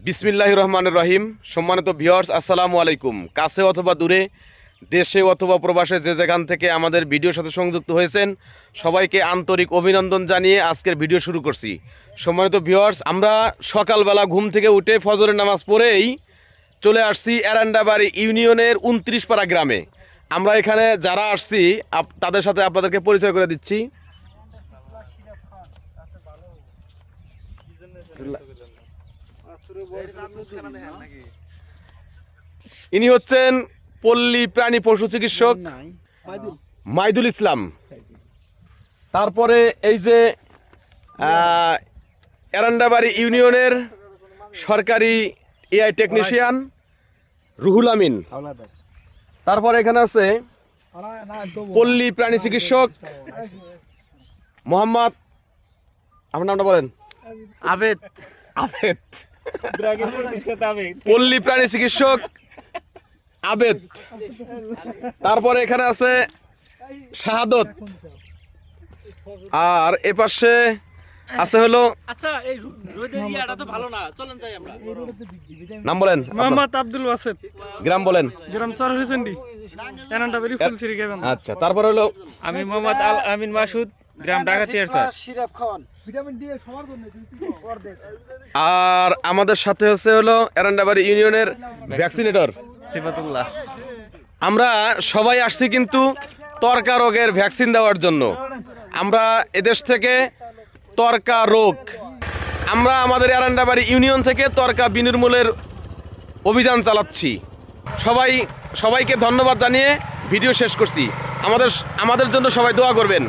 বিসমিল্লাহির রহমানির রহিম। সম্মানিত ভিউয়ার্স, আসসালামু আলাইকুম। কাছে অথবা দূরে, দেশে অথবা প্রবাসে যে যেখান থেকে আমাদের ভিডিওর সাথে সংযুক্ত হয়েছেন, সবাইকে আন্তরিক অভিনন্দন জানিয়ে আজকের ভিডিও শুরু করছি। সম্মানিত ভিউয়ার্স, আমরা সকালবেলা ঘুম থেকে উঠে ফজরের নামাজ পড়েই চলে আসছি এরান্ডাবাড়ি ইউনিয়নের 29 পাড়া গ্রামে। আমরা এখানে যারা আসছি তাদের সাথে আপনাদেরকে পরিচয় করে দিচ্ছি। ইনি হচ্ছেন পল্লী প্রাণী পশু চিকিৎসক মাইদুল ইসলাম। তারপরে এই যে এরান্ডাবাড়ি ইউনিয়নের সরকারি এআই টেকনিশিয়ান রুহুল আমিন। তারপরে এখানে আছে পল্লী প্রাণী চিকিৎসক মোহাম্মদ, আপনার নামটা বলেন। আবেদ। আবেদ। পল্লী প্রাণী চিকিৎসক আবেদ। তারপরে এখানে আছে শাহাদত। আর এপাশে আছে হলো, নাম বলেন। মোহাম্মদ আব্দুল ওয়াসেদ। গ্রাম বলেন। গ্রাম সরহরিসেন্ডি, এনান্টাবাড়ি ফুলসিরি গ্রাম। আচ্ছা, তারপরে হলো আমি মোহাম্মদ আল আমিন মাসুদ, গ্রাম ঢাকা তিয়ারসার। আর আমাদের সাথে হলো এরান্ডাবাড়ি ইউনিয়নের ভ্যাকসিনেটর সিফাতুল্লাহ। আমরা সবাই আসছি কিন্তু তরকা রোগের ভ্যাকসিন দেওয়ার জন্য। আমরা এদেশ থেকে তরকা রোগ, আমরা আমাদের এরান্ডাবাড়ি ইউনিয়ন থেকে তরকা বিনির্মূলের অভিযান চালাচ্ছি। সবাইকে ধন্যবাদ জানিয়ে ভিডিও শেষ করছি। আমাদের জন্য সবাই দোয়া করবেন।